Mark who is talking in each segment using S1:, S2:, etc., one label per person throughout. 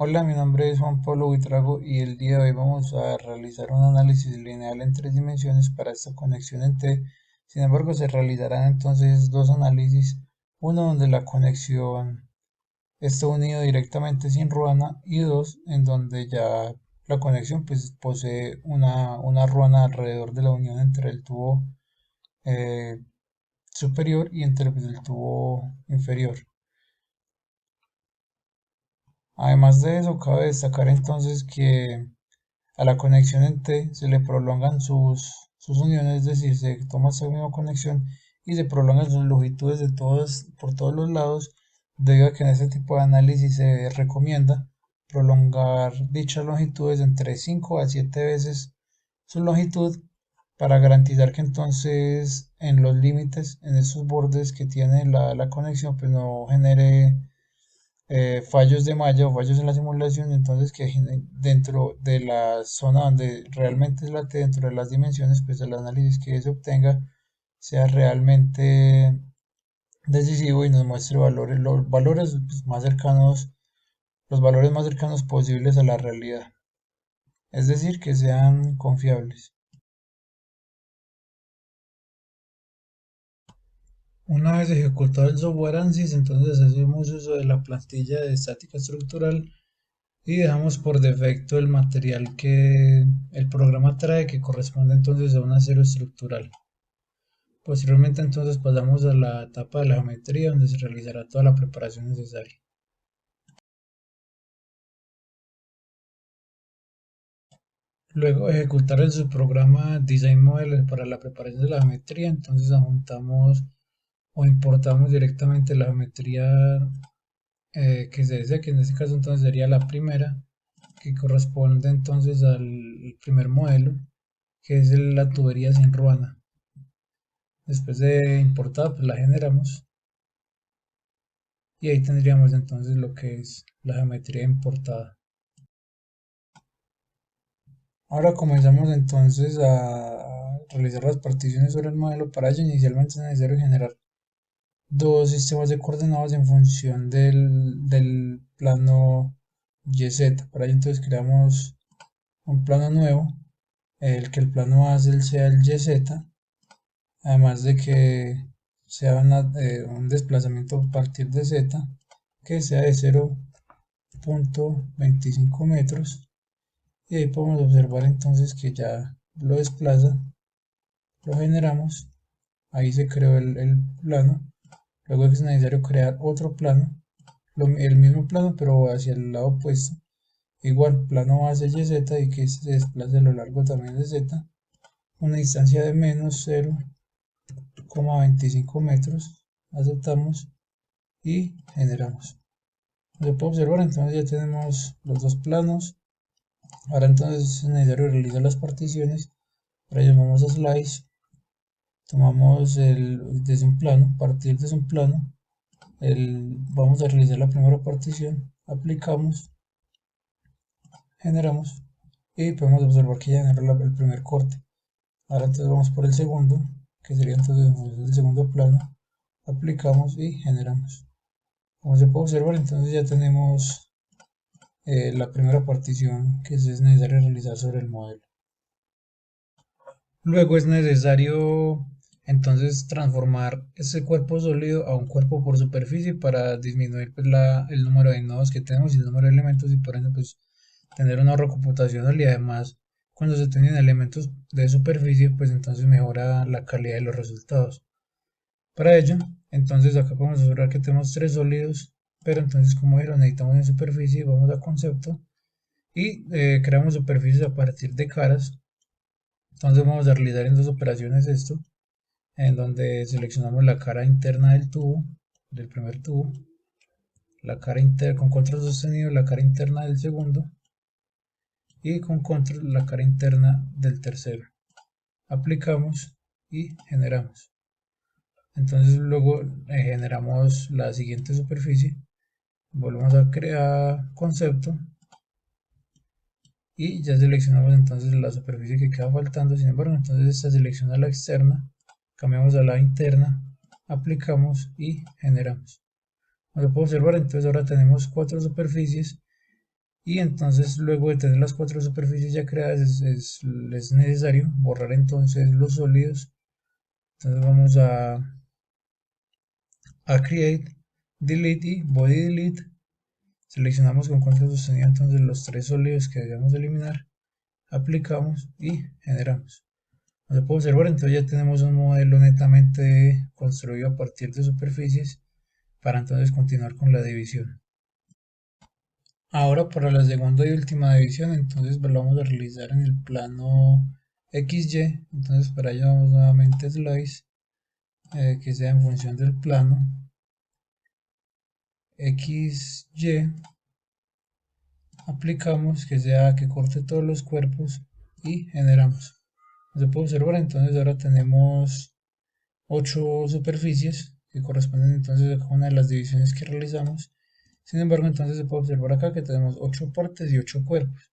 S1: Hola, mi nombre es Juan Pablo Buitrago y el día de hoy vamos a realizar un análisis lineal en tres dimensiones para esta conexión en T. Sin embargo, se realizarán entonces dos análisis, uno donde la conexión está unida directamente sin ruana y dos en donde ya la conexión pues posee una ruana alrededor de la unión entre el tubo eh, superior y entre pues, el tubo inferior. Además de eso, cabe destacar entonces que a la conexión en T se le prolongan sus uniones, es decir, se toma esta misma conexión y se prolongan sus longitudes por todos los lados, debido a que en este tipo de análisis se recomienda prolongar dichas longitudes entre 5 a 7 veces su longitud para garantizar que entonces en los límites, en esos bordes que tiene la conexión, pues no genere fallos de malla o fallos en la simulación, entonces que dentro de la zona donde realmente es la T, dentro de las dimensiones, pues el análisis que se obtenga sea realmente decisivo y nos muestre los valores pues, más cercanos, los valores más cercanos posibles a la realidad, es decir, que sean confiables. Una vez ejecutado el software ANSYS, entonces hacemos uso de la plantilla de estática estructural y dejamos por defecto el material que el programa trae, que corresponde entonces a un acero estructural. Posteriormente entonces pasamos a la etapa de la geometría, donde se realizará toda la preparación necesaria. Luego de ejecutar el subprograma Design Model para la preparación de la geometría, entonces adjuntamos o importamos directamente la geometría que se desea, que en este caso entonces sería la primera, que corresponde entonces al primer modelo, que es la tubería sin ruana. Después de importada, pues la generamos y ahí tendríamos entonces lo que es la geometría importada. Ahora comenzamos entonces a realizar las particiones sobre el modelo. Para ello inicialmente es necesario generar dos sistemas de coordenadas en función del plano YZ. Para ello entonces creamos un plano nuevo, el que el plano A sea el YZ, además de que sea un desplazamiento a partir de Z que sea de 0.25 metros, y ahí podemos observar entonces que ya lo desplaza, lo generamos, ahí se creó el plano. Luego es necesario crear otro plano, el mismo plano pero hacia el lado opuesto, igual plano base YZ y que se desplace a lo largo también de Z, una distancia de menos 0,25 metros, aceptamos y generamos. Se puede observar entonces ya tenemos los dos planos. Ahora entonces es necesario realizar las particiones. Para ello vamos a Slice, tomamos desde un plano, partir desde un plano, vamos a realizar la primera partición, aplicamos, generamos y podemos observar que ya generó el primer corte. Ahora entonces vamos por el segundo, que sería entonces el segundo plano, aplicamos y generamos. Como se puede observar entonces ya tenemos la primera partición que es necesario realizar sobre el modelo. Luego es necesario entonces transformar ese cuerpo sólido a un cuerpo por superficie para disminuir pues, el número de nodos que tenemos y el número de elementos, y por ende pues tener un ahorro computacional, y además cuando se tienen elementos de superficie pues entonces mejora la calidad de los resultados. Para ello entonces acá podemos observar que tenemos tres sólidos, pero entonces como lo necesitamos en superficie, vamos a concepto y creamos superficies a partir de caras. Entonces vamos a realizar en dos operaciones esto, en donde seleccionamos la cara interna del tubo, del primer tubo, la cara interna con control sostenido, la cara interna del segundo y con control la cara interna del tercero. Aplicamos y generamos. Entonces luego generamos la siguiente superficie, volvemos a crear concepto y ya seleccionamos entonces la superficie que queda faltando. Sin embargo, entonces esta selecciona la externa, cambiamos a la interna, aplicamos y generamos. Como lo puedo observar, entonces ahora tenemos cuatro superficies Y entonces luego de tener las cuatro superficies ya creadas es necesario borrar entonces los sólidos. Entonces vamos a Create, Delete y Body Delete. Seleccionamos con control sostenido entonces los tres sólidos que debemos eliminar. Aplicamos y generamos. Como se puede observar, entonces ya tenemos un modelo netamente construido a partir de superficies para entonces continuar con la división. Ahora para la segunda y última división, entonces lo vamos a realizar en el plano XY. Entonces para ello vamos nuevamente a Slice, que sea en función del plano XY. Aplicamos que sea que corte todos los cuerpos y generamos. Como se puede observar, entonces ahora tenemos 8 superficies que corresponden entonces a cada una de las divisiones que realizamos. Sin embargo, entonces se puede observar acá que tenemos 8 partes y 8 cuerpos.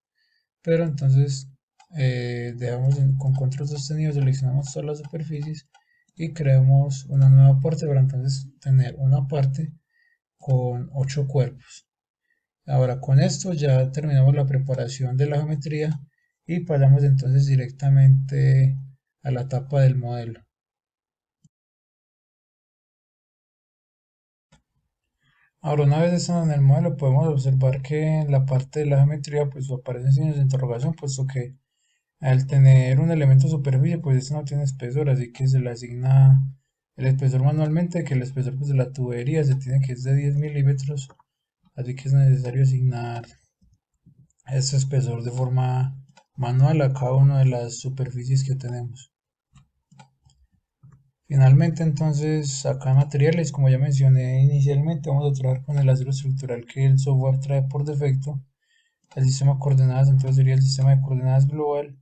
S1: Pero entonces dejamos con control sostenido, seleccionamos todas las superficies y creamos una nueva parte para entonces tener una parte con 8 cuerpos. Ahora con esto ya terminamos la preparación de la geometría y pasamos entonces directamente a la etapa del modelo. Ahora una vez estando en el modelo podemos observar que en la parte de la geometría pues aparecen signos de interrogación, puesto que al tener un elemento superficie pues este no tiene espesor, así que se le asigna el espesor manualmente, que el espesor pues, de la tubería se tiene que es de 10 milímetros, así que es necesario asignar ese espesor de forma manual a cada una de las superficies que tenemos. Finalmente entonces acá en materiales, como ya mencioné inicialmente, vamos a trabajar con el acero estructural que el software trae por defecto. El sistema de coordenadas entonces sería el sistema de coordenadas global.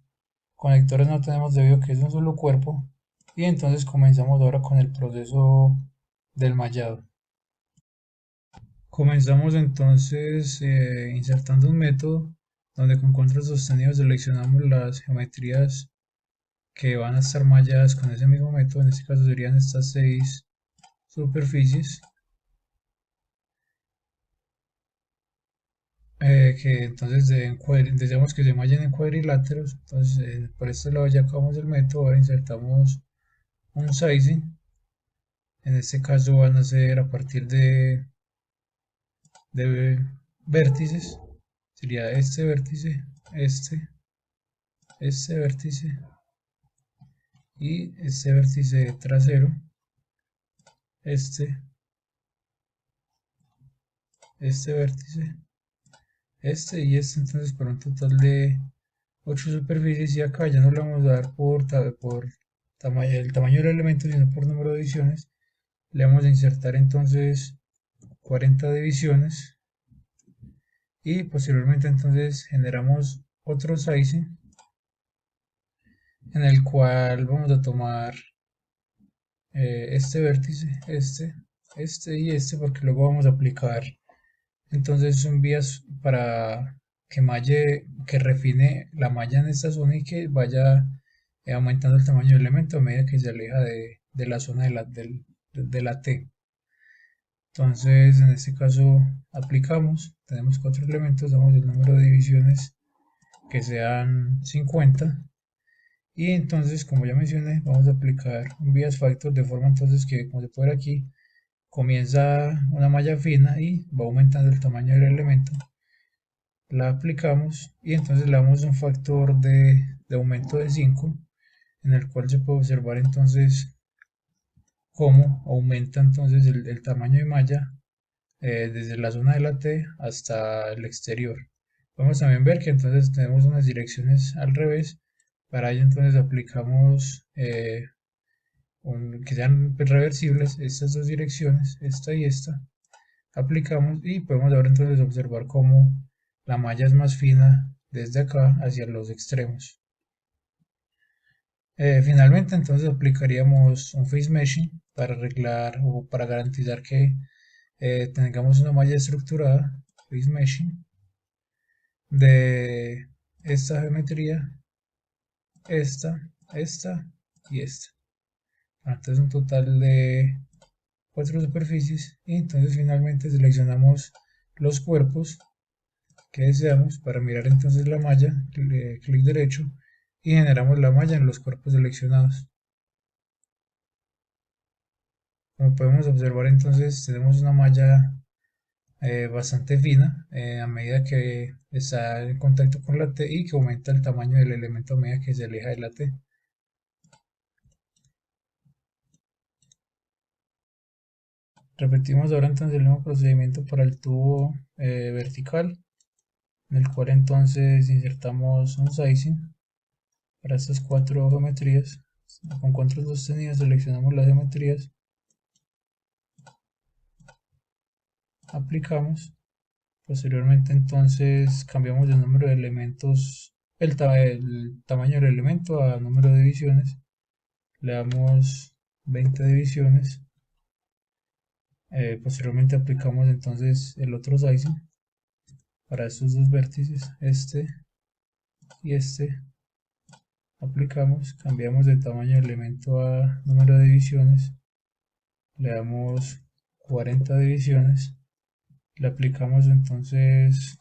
S1: Conectores no tenemos debido a que es un solo cuerpo. Y entonces comenzamos ahora con el proceso del mallado. Comenzamos entonces insertando un método donde con control sostenido seleccionamos las geometrías que van a estar malladas con ese mismo método. En este caso serían estas 6 superficies que entonces deseamos que se mallen en cuadriláteros. Entonces por este lado ya acabamos el método, ahora insertamos un sizing. En este caso van a ser a partir de vértices. Sería este vértice, este vértice y este vértice trasero, este, este vértice, este y este. Entonces por un total de 8 superficies, y acá ya no le vamos a dar por el tamaño del elemento, sino por número de divisiones. Le vamos a insertar entonces 40 divisiones y posteriormente entonces generamos otro sizing en el cual vamos a tomar este vértice, este y este, porque luego vamos a aplicar entonces son vías para que malle, que refine la malla en esta zona y que vaya aumentando el tamaño del elemento a medida que se aleja de la zona de la T. Entonces en este caso aplicamos, tenemos 4 elementos, damos el número de divisiones que sean 50. Y entonces, como ya mencioné, vamos a aplicar un bias factor de forma entonces que, como se puede ver aquí, comienza una malla fina y va aumentando el tamaño del elemento. La aplicamos y entonces le damos un factor de aumento de 5, en el cual se puede observar entonces cómo aumenta entonces el tamaño de malla desde la zona de la T hasta el exterior. Podemos también ver que entonces tenemos unas direcciones al revés. Para ello entonces aplicamos que sean reversibles estas dos direcciones, esta y esta. Aplicamos y podemos ahora entonces observar cómo la malla es más fina desde acá hacia los extremos. Finalmente entonces aplicaríamos un face meshing para arreglar o para garantizar que tengamos una malla estructurada, face meshing, de esta geometría, esta y esta. Entonces un total de 4 superficies y entonces finalmente seleccionamos los cuerpos que deseamos. Para mirar entonces la malla, clic derecho y generamos la malla en los cuerpos seleccionados. Como podemos observar entonces tenemos una malla bastante fina a medida que está en contacto con la T y que aumenta el tamaño del elemento a medida que se aleja de la T. Repetimos ahora entonces el mismo procedimiento para el tubo vertical, en el cual entonces insertamos un sizing para estas cuatro geometrías. Con control sostenido seleccionamos las geometrías, aplicamos. Posteriormente entonces cambiamos el número de elementos, el tamaño del elemento a número de divisiones. Le damos 20 divisiones. Posteriormente aplicamos entonces el otro sizing para estos dos vértices, este y este. Aplicamos, cambiamos de tamaño de elemento a número de divisiones. Le damos 40 divisiones. Le aplicamos entonces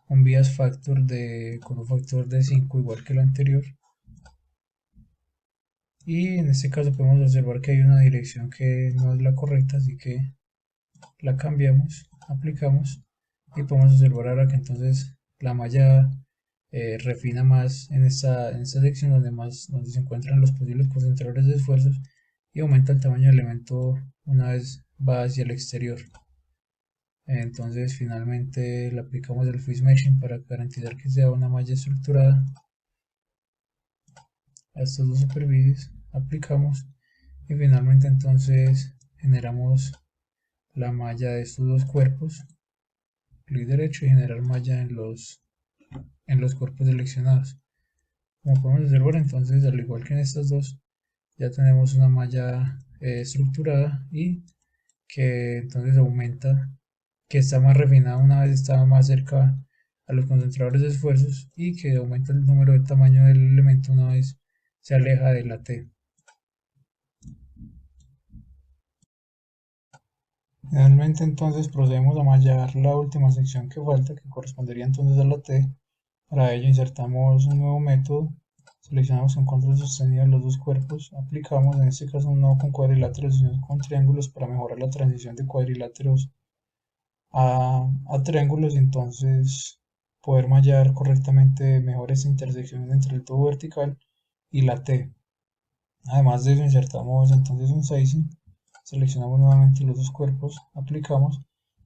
S1: un bias factor con un factor de 5 igual que el anterior. Y en este caso podemos observar que hay una dirección que no es la correcta, así que la cambiamos, aplicamos y podemos observar ahora que entonces la malla refina más en esta sección donde se encuentran los posibles concentradores de esfuerzos y aumenta el tamaño del elemento una vez va hacia el exterior. Entonces finalmente le aplicamos el freeze meshing para garantizar que sea una malla estructurada a estas dos superficies. Aplicamos y finalmente entonces generamos la malla de estos dos cuerpos. Clic derecho y generar malla en los cuerpos seleccionados. Como podemos observar entonces, al igual que en estas dos, ya tenemos una malla estructurada y que entonces aumenta, que está más refinada una vez está más cerca a los concentradores de esfuerzos y que aumenta el número de tamaño del elemento una vez se aleja de la T. Finalmente entonces procedemos a mallar la última sección que falta, que correspondería entonces a la T. Para ello insertamos un nuevo método, seleccionamos con control sostenido los dos cuerpos, aplicamos en este caso no con cuadriláteros sino con triángulos para mejorar la transición de cuadriláteros a triángulos y entonces poder mallar correctamente mejor esta intersección entre el tubo vertical y la T. Además de eso insertamos entonces un sizing, seleccionamos nuevamente los dos cuerpos, aplicamos.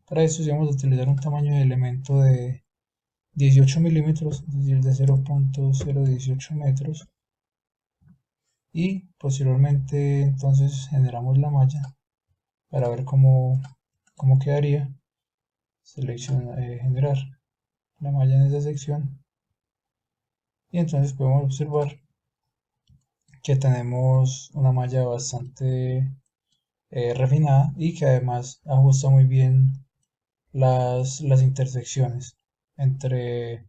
S1: Para esto vamos a utilizar un tamaño de elemento de 18 milímetros, es decir, de 0.018 metros. Y posteriormente entonces generamos la malla para ver cómo quedaría. Selecciona generar la malla en esa sección. Y entonces podemos observar que tenemos una malla bastante refinada y que además ajusta muy bien las intersecciones entre,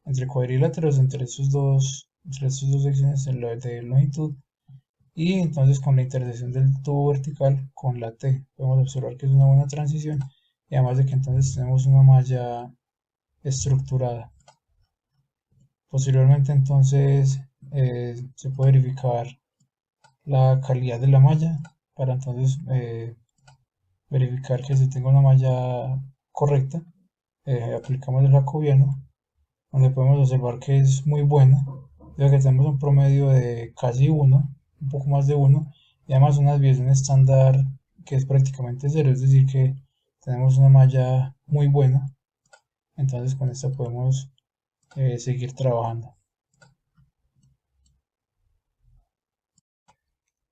S1: entre cuadriláteros, entre estas dos secciones de longitud y entonces con la intersección del tubo vertical con la T podemos observar que es una buena transición y además de que entonces tenemos una malla estructurada. Posteriormente entonces se puede verificar la calidad de la malla para entonces verificar que se tenga una malla correcta. Aplicamos el jacobiano donde podemos observar que es muy buena, ya que tenemos un promedio de casi 1, un poco más de 1, y además una desviación estándar que es prácticamente cero, es decir que tenemos una malla muy buena, entonces con esta podemos seguir trabajando.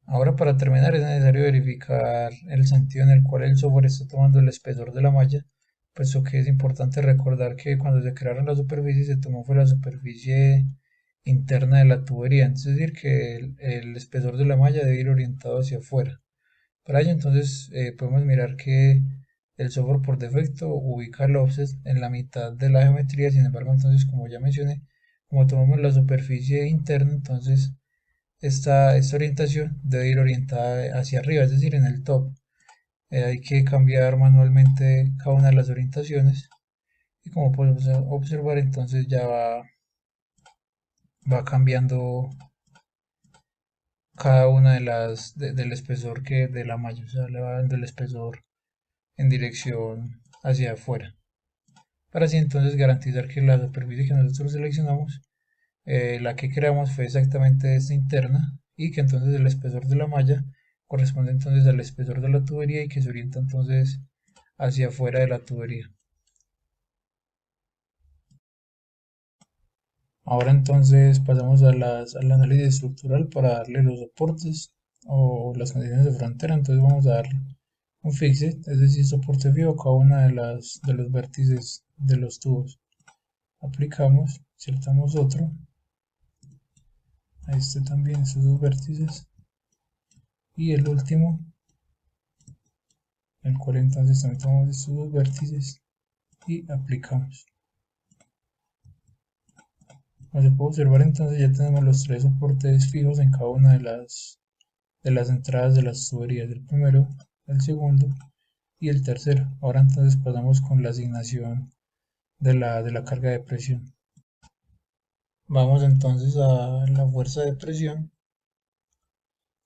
S1: Ahora para terminar es necesario verificar el sentido en el cual el software está tomando el espesor de la malla, puesto que es importante recordar que cuando se crearon las superficies se tomó fue la superficie interna de la tubería, es decir que el espesor de la malla debe ir orientado hacia afuera. Para ello entonces podemos mirar que el software por defecto ubica el offset en la mitad de la geometría, sin embargo entonces como ya mencioné, como tomamos la superficie interna, entonces esta orientación debe ir orientada hacia arriba, es decir, en el top. Hay que cambiar manualmente cada una de las orientaciones y como podemos observar entonces ya va cambiando cada una de del espesor que de la malla, o sea, le va dando el espesor en dirección hacia afuera, para así entonces garantizar que la superficie que nosotros seleccionamos, la que creamos fue exactamente esta interna, y que entonces el espesor de la malla corresponde entonces al espesor de la tubería y que se orienta entonces hacia afuera de la tubería. Ahora entonces pasamos al análisis estructural para darle los soportes o las condiciones de frontera. Entonces vamos a darle un fixed, es decir, soporte fijo a cada una de los vértices de los tubos. Aplicamos, insertamos otro, a este también, estos dos vértices, y el último, el cual entonces también tomamos estos dos vértices y aplicamos. Como se puede observar entonces ya tenemos los tres soportes fijos en cada una de las entradas de las tuberías, el primero, el segundo y el tercero. Ahora entonces pasamos con la asignación de la carga de presión. Vamos entonces a la fuerza de presión,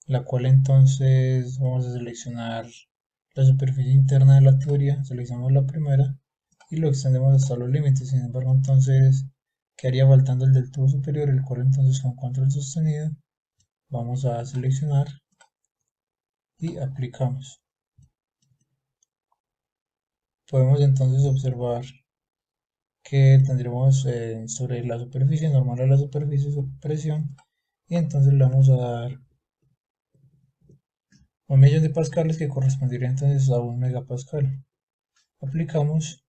S1: la cual entonces vamos a seleccionar la superficie interna de la tubería, seleccionamos la primera y lo extendemos hasta los límites. Sin embargo, entonces quedaría faltando el del tubo superior, el cual entonces con control sostenido vamos a seleccionar y aplicamos. Podemos entonces observar que tendremos sobre la superficie normal a la superficie su presión, y entonces le vamos a dar 1.000.000 de pascales, que correspondería entonces a 1 megapascal. Aplicamos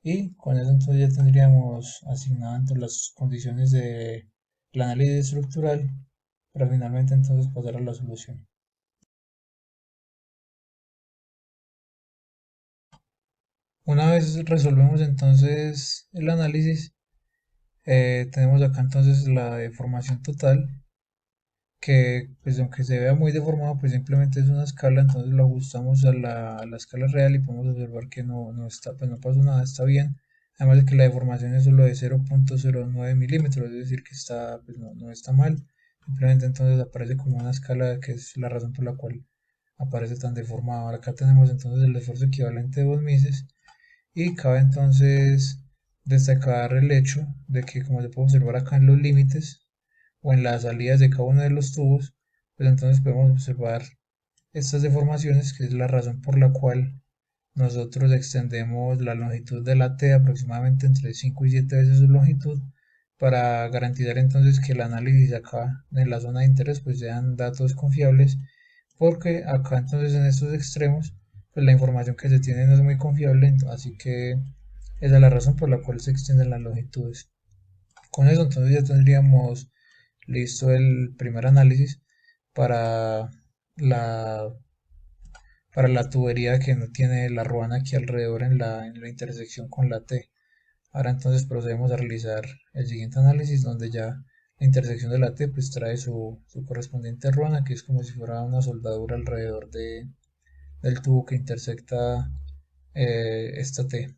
S1: y con eso entonces ya tendríamos asignadas las condiciones del análisis estructural para finalmente entonces pasar a la solución. Una vez resolvemos entonces el análisis, tenemos acá entonces la deformación total, que pues aunque se vea muy deformado, pues simplemente es una escala. Entonces lo ajustamos a a la escala real y podemos observar que no está, pues no pasó nada, está bien. Además de que la deformación es solo de 0.09 milímetros, es decir que está, pues no está mal. Simplemente entonces aparece como una escala, que es la razón por la cual aparece tan deformado. Ahora acá tenemos entonces el esfuerzo equivalente de 2 meses, y cabe entonces destacar el hecho de que, como se puede observar acá en los límites o en las salidas de cada uno de los tubos, pues entonces podemos observar estas deformaciones, que es la razón por la cual nosotros extendemos la longitud de la T aproximadamente entre 5 y 7 veces su longitud, para garantizar entonces que el análisis acá en la zona de interés pues sean datos confiables, porque acá entonces en estos extremos pues la información que se tiene no es muy confiable, así que esa es la razón por la cual se extienden las longitudes. Con eso entonces ya tendríamos listo el primer análisis para la, para la tubería que no tiene la ruana aquí alrededor en la intersección con la T. Ahora entonces procedemos a realizar el siguiente análisis, donde ya la intersección de la T pues trae su correspondiente ruana, que es como si fuera una soldadura alrededor del tubo que intersecta esta T.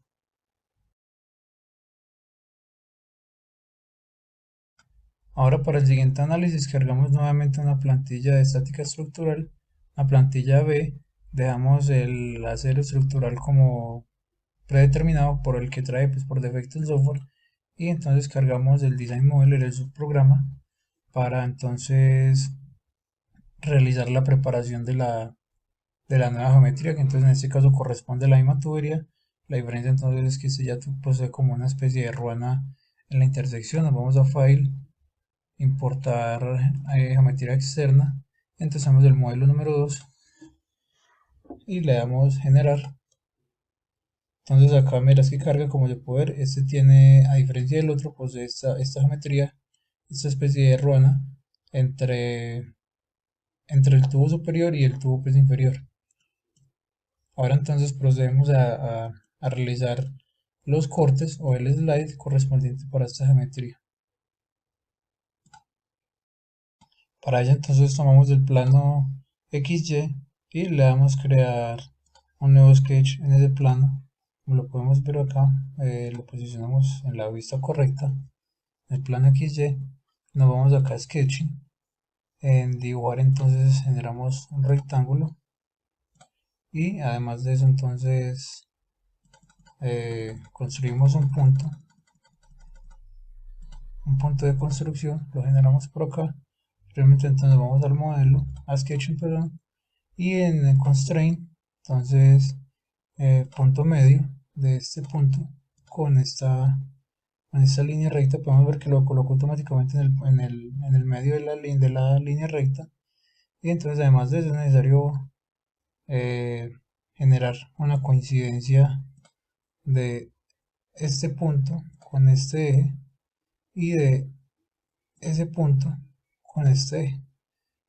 S1: Ahora para el siguiente análisis cargamos nuevamente una plantilla de estática estructural, la plantilla B, dejamos el acero estructural como predeterminado por el que trae pues por defecto el software, y entonces cargamos el design modeler, el subprograma, para entonces realizar la preparación de la nueva geometría, que entonces en este caso corresponde a la misma tubería. La diferencia entonces es que este ya posee como una especie de ruana en la intersección. Nos vamos a File, importar geometría externa, entonces hacemos el modelo número 2 y le damos generar. Entonces acá miras que carga, como se puede ver, este tiene, a diferencia del otro, posee esta geometría, esta especie de ruana entre, entre el tubo superior y el tubo pues inferior. Ahora entonces procedemos a realizar los cortes o el slide correspondiente para esta geometría. Para ello entonces tomamos el plano XY y le damos crear un nuevo sketch en ese plano. Como lo podemos ver acá, lo posicionamos en la vista correcta, en el plano XY. Nos vamos acá a Sketching. En dibujar entonces generamos un rectángulo y además de eso entonces construimos un punto de construcción, lo generamos por acá. Realmente entonces vamos al modelo, a Sketching, perdón, y en el Constraint, entonces punto medio de este punto con esta línea recta, podemos ver que lo coloco automáticamente en el medio de la línea recta. Y entonces además de eso es necesario eh, generar una coincidencia de este punto con este eje y de ese punto con este eje.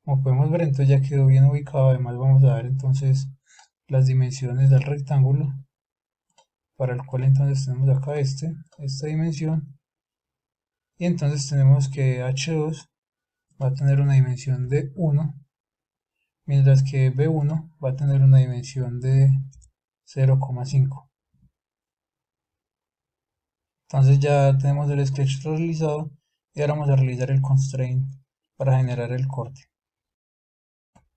S1: Como podemos ver, entonces ya quedó bien ubicado. Además vamos a dar entonces las dimensiones del rectángulo, para el cual entonces tenemos acá esta dimensión, y entonces tenemos que H2 va a tener una dimensión de 1, mientras que B1 va a tener una dimensión de 0,5. Entonces ya tenemos el sketch realizado y ahora vamos a realizar el constraint para generar el corte.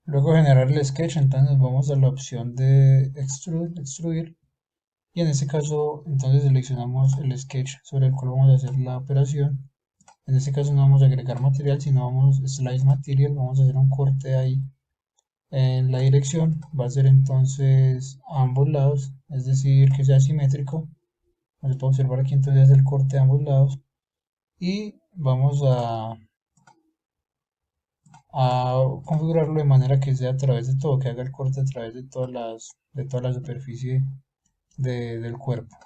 S1: Luego de generar el sketch, entonces vamos a la opción de extruir, y en este caso entonces seleccionamos el sketch sobre el cual vamos a hacer la operación. En este caso no vamos a agregar material, sino vamos a slice material, vamos a hacer un corte ahí en la dirección. Va a ser entonces a ambos lados, es decir, que sea simétrico. Como se puede observar aquí, entonces el corte a ambos lados. Y vamos a configurarlo de manera que sea a través de todo, que haga el corte a través de toda la superficie del cuerpo.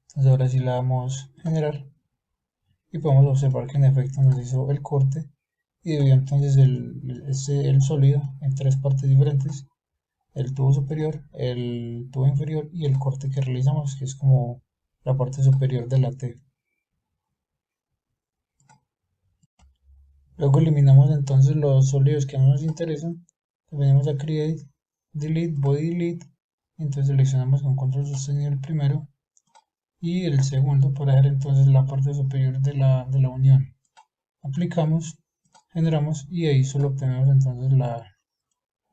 S1: Entonces ahora sí la damos a generar y podemos observar que en efecto nos hizo el corte y dividió entonces el sólido en tres partes diferentes: el tubo superior, el tubo inferior y el corte que realizamos, que es como la parte superior de la T. Luego eliminamos entonces los sólidos que no nos interesan. Venimos a Create, Delete, Body Delete. Entonces seleccionamos con control sostenido el primero y el segundo para ver entonces la parte superior de la unión. Aplicamos, generamos y ahí solo obtenemos entonces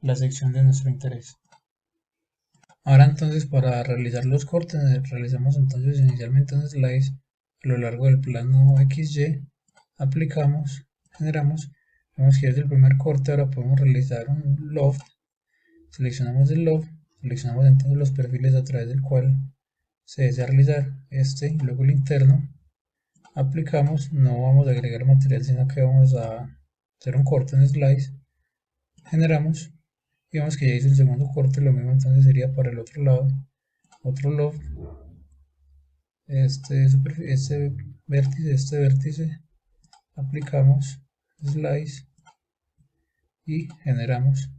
S1: la sección de nuestro interés. Ahora entonces para realizar los cortes realizamos entonces inicialmente un slice a lo largo del plano XY, aplicamos, generamos, vemos que es el primer corte. Ahora podemos realizar un loft, seleccionamos el loft, seleccionamos entonces los perfiles a través del cual se desea realizar este y luego el interno, aplicamos, no vamos a agregar material sino que vamos a hacer un corte en slice, generamos. Digamos que ya hice el segundo corte, lo mismo entonces sería para el otro lado, otro loft, este vértice, aplicamos, slice y generamos.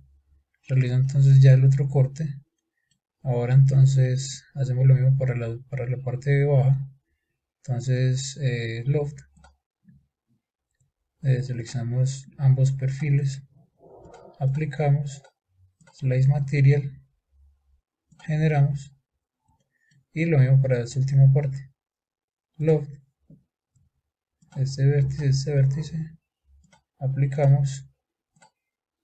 S1: Realizo entonces ya el otro corte. Ahora entonces hacemos lo mismo para la parte baja. Entonces loft, seleccionamos ambos perfiles, aplicamos, slice material, generamos y lo mismo para esta última parte. Loft, este vértice, aplicamos,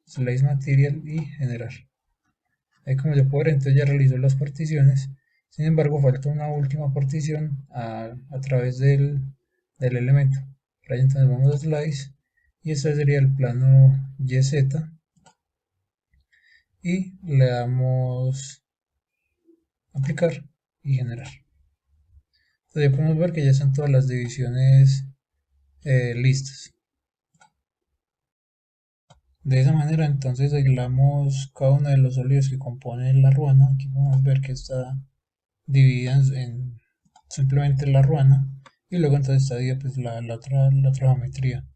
S1: slice material y generar. Ahí como se puede ver, entonces ya realizó las particiones. Sin embargo, falta una última partición a través del elemento. Para ello entonces vamos a slice y este sería el plano YZ y le damos aplicar y generar. Entonces ya podemos ver que ya están todas las divisiones listas. De esa manera entonces aislamos cada uno de los sólidos que componen la ruana. Aquí podemos ver que está dividida en simplemente la ruana y luego entonces está dividida pues la otra geometría.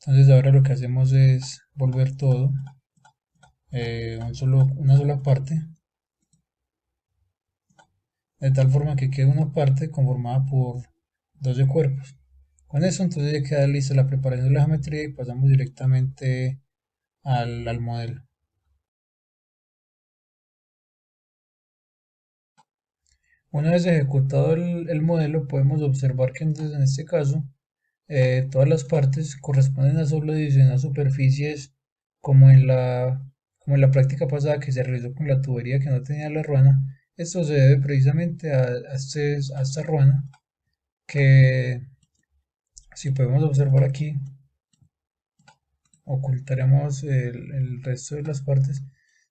S1: Entonces ahora lo que hacemos es volver todo una sola parte, de tal forma que quede una parte conformada por 12 cuerpos. Con eso entonces ya queda lista la preparación de la geometría y pasamos directamente al modelo. Una vez ejecutado el modelo, podemos observar que entonces en este caso todas las partes corresponden a solo diseñar superficies como como en la práctica pasada que se realizó con la tubería que no tenía la ruana. Esto se debe precisamente a esta ruana que, si podemos observar aquí, ocultaremos el resto de las partes.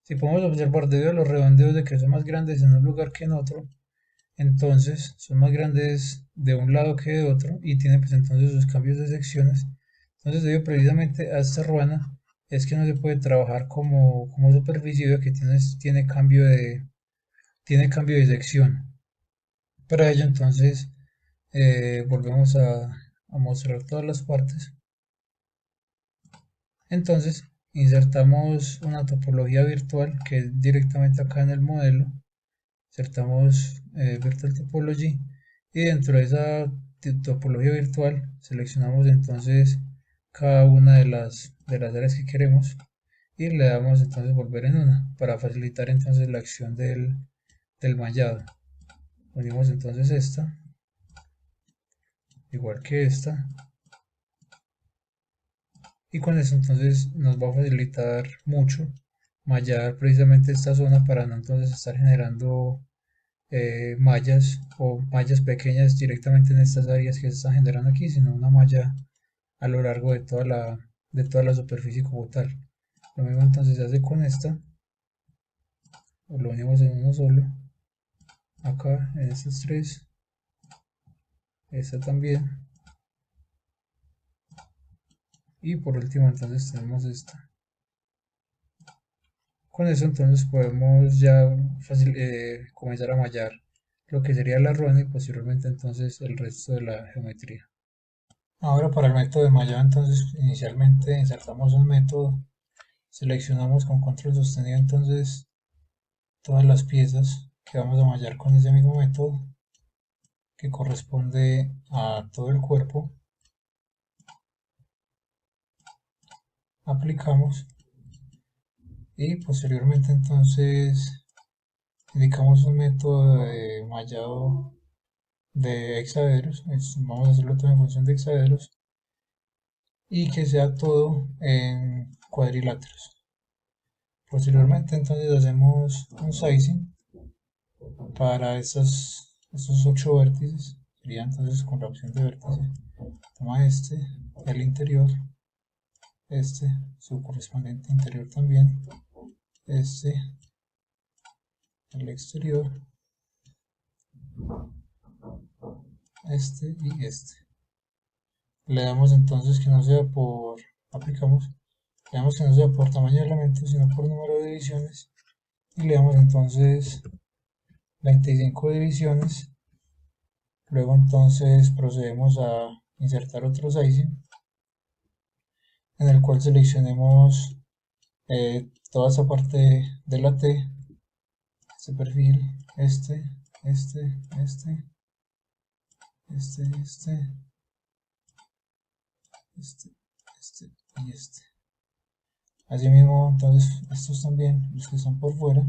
S1: Si podemos observar, debido a los redondeos de que son más grandes en un lugar que en otro, entonces son más grandes de un lado que de otro y tienen pues entonces sus cambios de secciones. Entonces debido precisamente a esta ruana es que no se puede trabajar como superficie debido a que tiene cambio de sección. Para ello entonces volvemos a mostrar todas las partes. Entonces insertamos una topología virtual que es directamente acá en el modelo. Insertamos Virtual Topology y dentro de esa topología virtual seleccionamos entonces cada una de las áreas que queremos y le damos entonces volver en una para facilitar entonces la acción del mallado. Unimos entonces esta, igual que esta, y con eso entonces nos va a facilitar mucho mallar precisamente esta zona para no entonces estar generando mallas o mallas pequeñas directamente en estas áreas que se están generando aquí, sino una malla a lo largo de toda la superficie como tal. Lo mismo entonces se hace con esta, lo unimos en uno solo, acá en estas tres, esta también, y por último entonces tenemos esta. Con eso entonces podemos ya comenzar a mallar lo que sería la ruana y posteriormente entonces el resto de la geometría. Ahora para el método de mallado entonces inicialmente insertamos un método, seleccionamos con control sostenido entonces todas las piezas que vamos a mallar con ese mismo método que corresponde a todo el cuerpo, aplicamos y posteriormente entonces indicamos un método de mallado de hexaedros, vamos a hacerlo todo en función de hexaedros y que sea todo en cuadriláteros. Posteriormente entonces hacemos un sizing para estos 8 vértices. Sería entonces con la opción de vértice. Toma este, el interior, este, su correspondiente interior también, este, el exterior, este y este. Le damos entonces que no sea aplicamos, le damos que no sea por tamaño de elementos, sino por número de divisiones. Y le damos entonces 25 divisiones. Luego entonces procedemos a insertar otro sizing en el cual seleccionemos toda esa parte de la T, este perfil, este, este, este, este y este. Asimismo, entonces estos también, los que están por fuera.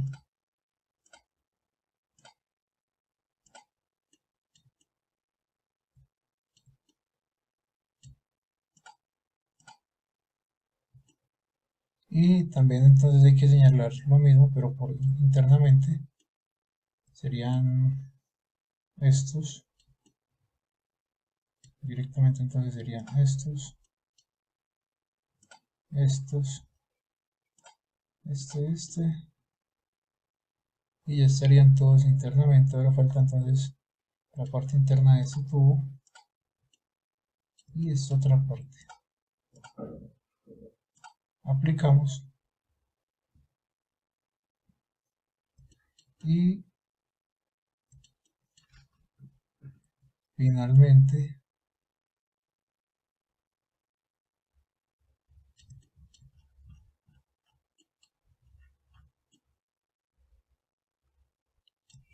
S1: Y también entonces hay que señalar lo mismo, pero por internamente serían estos. Directamente entonces serían estos, y ya estarían todos internamente. Ahora falta entonces la parte interna de este tubo y esta otra parte. Aplicamos y finalmente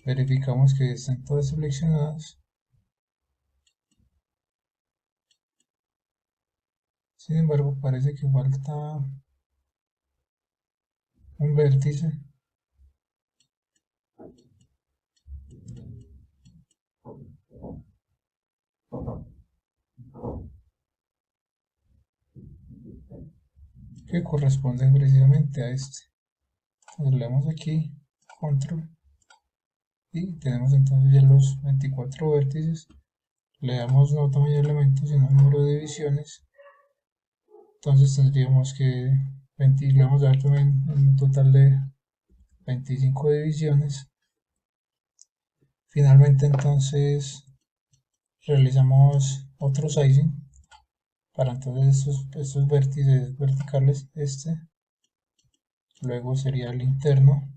S1: verificamos que estén todas seleccionadas. Sin embargo, parece que falta un vértice. que corresponde precisamente a este. Entonces le damos aquí control y tenemos entonces ya los 24 vértices. Le damos no tamaño de elementos sino número de divisiones. Entonces tendríamos que le vamos a dar también un total de 25 divisiones. Finalmente entonces realizamos otro sizing para entonces estos vértices verticales, luego sería el interno,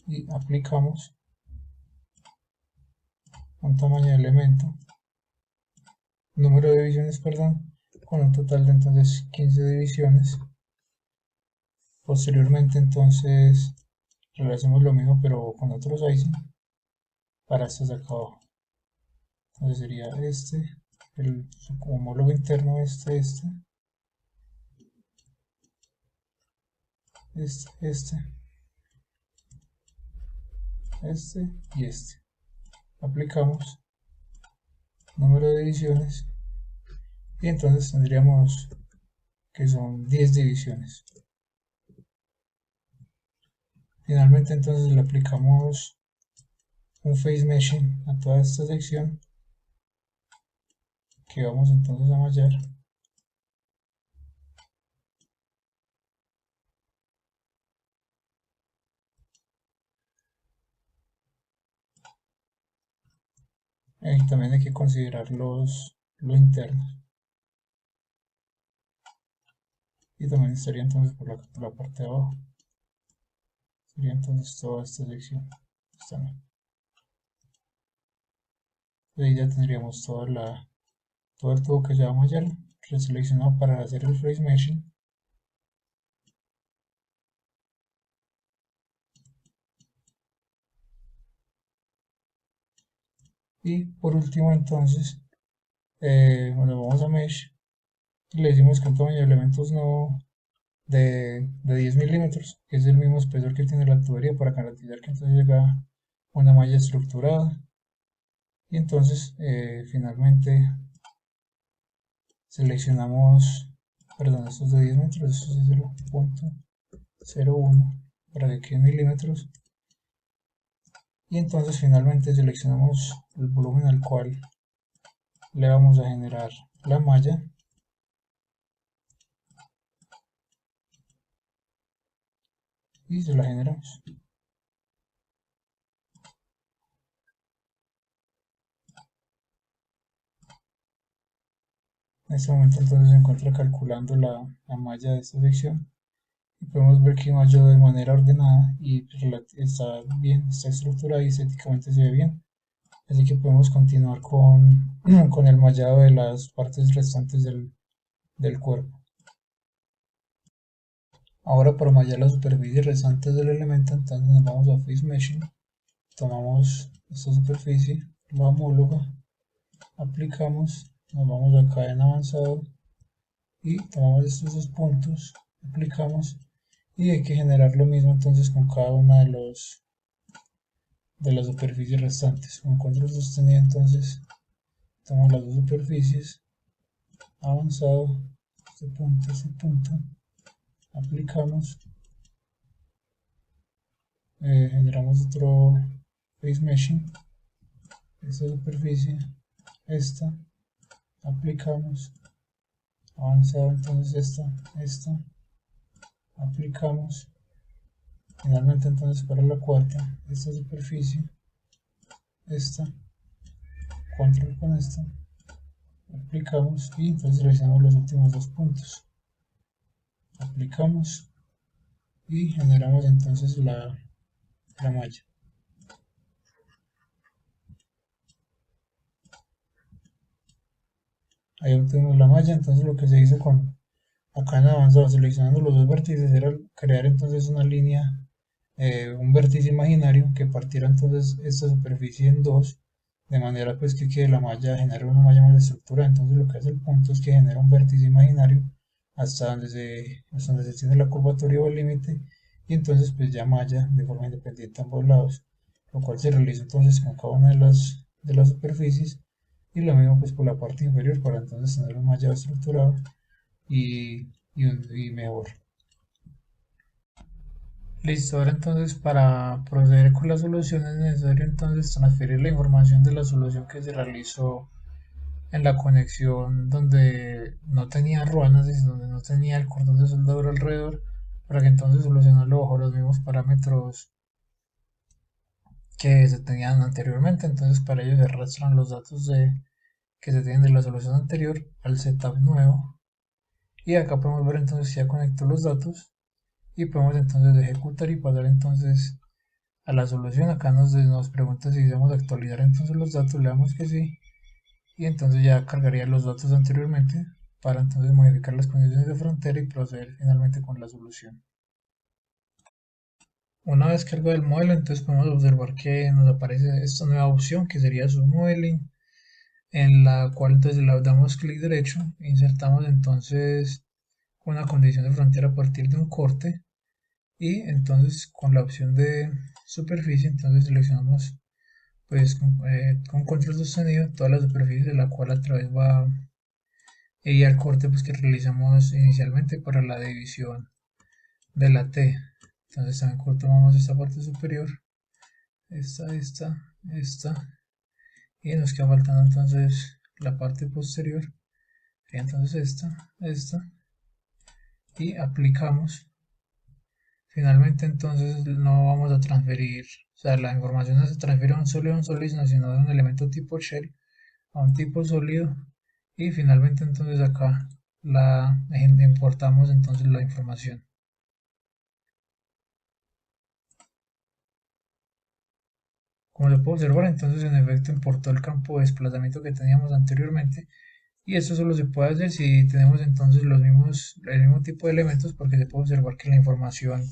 S1: y aplicamos un tamaño de elemento, número de divisiones, perdón, con un total de entonces 15 divisiones. Posteriormente entonces realizamos lo mismo pero con otro sizing para estos de acá abajo. Entonces sería el homólogo interno, este y este. Aplicamos número de divisiones y entonces tendríamos que son 10 divisiones. Finalmente entonces le aplicamos un face meshing a toda esta sección que vamos entonces a mallar. Y también hay que considerar lo interno. Y también estaría entonces por la parte de abajo. Sería entonces toda esta sección. Ahí ya tendríamos todo el tubo que ya vamos a mallar reseleccionado para hacer el face meshing. Y por último entonces, bueno, vamos a mesh y le decimos que el tamaño de elementos no de 10 milímetros, que es el mismo espesor que tiene la tubería para garantizar que entonces llega una malla estructurada. Y entonces finalmente seleccionamos, perdón, estos de 10 metros, estos es 0.01 para que queden milímetros. Y entonces finalmente seleccionamos el volumen al cual le vamos a generar la malla. Y se la generamos. En este momento entonces se encuentra calculando la malla de esta sección y podemos ver que malló de manera ordenada y está bien, está estructurada y estéticamente se ve bien. Así que podemos continuar con, con el mallado de las partes restantes del cuerpo. Ahora para mallar la superficie restante del elemento entonces nos vamos a Face Meshing, tomamos esta superficie, la homóloga, aplicamos, nos vamos acá en avanzado y tomamos estos dos puntos, aplicamos y hay que generar lo mismo entonces con cada una de las superficies restantes. Con control sostenido entonces tomamos las dos superficies, avanzado, este punto, aplicamos, generamos otro face meshing, esta superficie, esta, aplicamos, avanzado entonces esta, aplicamos, finalmente entonces para la cuarta, esta superficie, esta, control con esta, aplicamos y entonces realizamos los últimos dos puntos, aplicamos y generamos entonces la malla. Ahí obtuvimos la malla. Entonces lo que se hizo con acá en avanzado seleccionando los dos vértices era crear entonces una línea, un vértice imaginario que partiera entonces esta superficie en dos, de manera pues que quede la malla, genere una malla más estructurada. Entonces lo que hace el punto es que genera un vértice imaginario hasta donde se tiene la curvatura o el límite, y entonces pues ya malla de forma independiente a ambos lados. lo cual se realiza entonces con cada una de las superficies, y lo mismo pues por la parte inferior para entonces tener un mallado estructurado y mejor. Listo, ahora entonces para proceder con la solución es necesario entonces transferir la información de la solución que se realizó en la conexión donde no tenía ruanas, y donde no tenía el cordón de soldadura alrededor, para que entonces solucionarlo bajo los mismos parámetros que se tenían anteriormente. Entonces para ello se arrastran los datos que se tienen de la solución anterior al setup nuevo, y acá podemos ver entonces si ya conectó los datos, y podemos entonces ejecutar y pasar entonces a la solución. Acá nos pregunta si debemos actualizar entonces los datos, le damos que sí, y entonces ya cargaría los datos anteriormente para entonces modificar las condiciones de frontera y proceder finalmente con la solución. Una vez cargado el modelo, entonces podemos observar que nos aparece esta nueva opción que sería submodeling, en la cual entonces le damos clic derecho, insertamos entonces una condición de frontera a partir de un corte, y entonces con la opción de superficie entonces seleccionamos pues con control sostenido toda la superficie de la cual a través va y al corte pues que realizamos inicialmente para la división de la T. Entonces también tomamos esta parte superior, esta, y nos queda faltando entonces la parte posterior, y entonces esta, y aplicamos. Finalmente entonces no vamos a transferir, o sea, la información no se transfiere a un sólido, sino de un elemento tipo shell a un tipo sólido, y finalmente entonces acá importamos entonces la información. Como se puede observar, entonces en efecto importó el campo de desplazamiento que teníamos anteriormente, y esto solo se puede hacer si tenemos entonces el mismo tipo de elementos, porque se puede observar que la información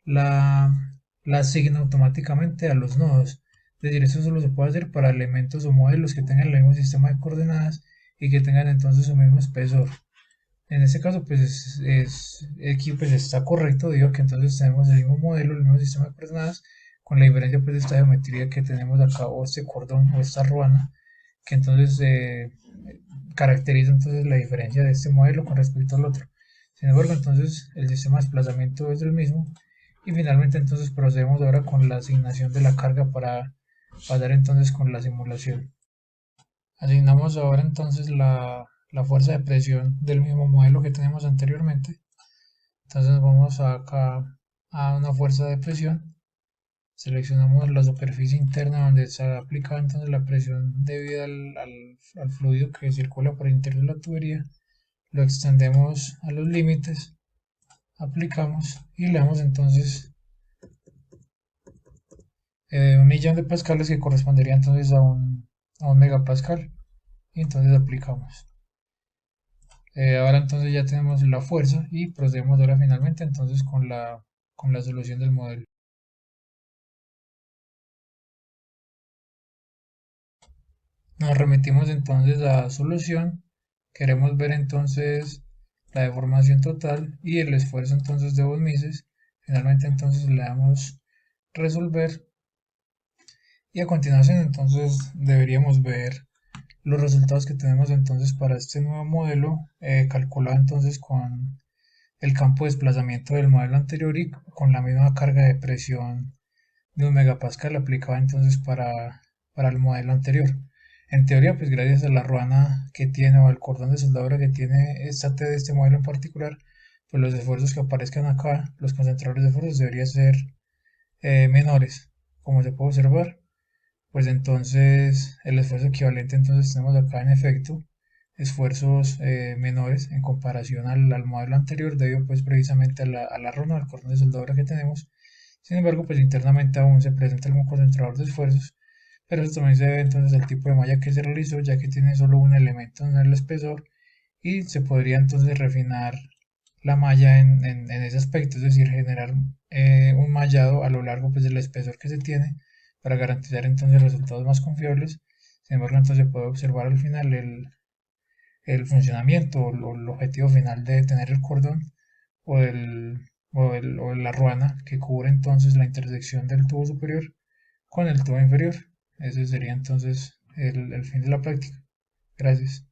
S1: la, la asigna automáticamente a los nodos. Es decir, eso solo se puede hacer para elementos o modelos que tengan el mismo sistema de coordenadas y que tengan entonces su mismo espesor. En este caso, pues aquí pues está correcto, digo que entonces tenemos el mismo modelo, el mismo sistema de coordenadas, con la diferencia pues de esta geometría que tenemos acá, o este cordón o esta ruana, que entonces caracteriza entonces la diferencia de este modelo con respecto al otro. Sin embargo, entonces el sistema de desplazamiento es el mismo, y finalmente entonces procedemos ahora con la asignación de la carga para pasar entonces con la simulación. Asignamos ahora entonces la fuerza de presión del mismo modelo que tenemos anteriormente. Entonces vamos acá a una fuerza de presión, seleccionamos la superficie interna donde se aplica entonces la presión debida al fluido que circula por el interior de la tubería, lo extendemos a los límites, aplicamos y le damos entonces 1.000.000 de pascales, que correspondería entonces a un megapascal, y entonces aplicamos. Ahora entonces ya tenemos la fuerza y procedemos ahora finalmente entonces con la solución del modelo. Nos remitimos entonces a solución, queremos ver entonces la deformación total y el esfuerzo entonces de Von Mises. Finalmente entonces le damos resolver, y a continuación entonces deberíamos ver los resultados que tenemos entonces para este nuevo modelo, calculado entonces con el campo de desplazamiento del modelo anterior y con la misma carga de presión de un megapascal aplicada entonces para el modelo anterior. En teoría, pues gracias a la ruana que tiene, o al cordón de soldadura que tiene esta T de este modelo en particular, pues los esfuerzos que aparezcan acá, los concentradores de esfuerzos, deberían ser menores. Como se puede observar, pues entonces el esfuerzo equivalente entonces tenemos acá en efecto esfuerzos menores en comparación al modelo anterior, debido pues precisamente a la runa, al cordón de soldadura que tenemos. Sin embargo, pues internamente aún se presenta algún concentrador de esfuerzos, pero eso también se debe entonces al tipo de malla que se realizó, ya que tiene solo un elemento en el espesor, y se podría entonces refinar la malla en ese aspecto, es decir, generar un mallado a lo largo pues del espesor que se tiene, para garantizar entonces resultados más confiables. Sin embargo, entonces se puede observar al final el funcionamiento o el objetivo final de tener el cordón o, o la ruana que cubre entonces la intersección del tubo superior con el tubo inferior. Ese sería entonces el fin de la práctica. Gracias.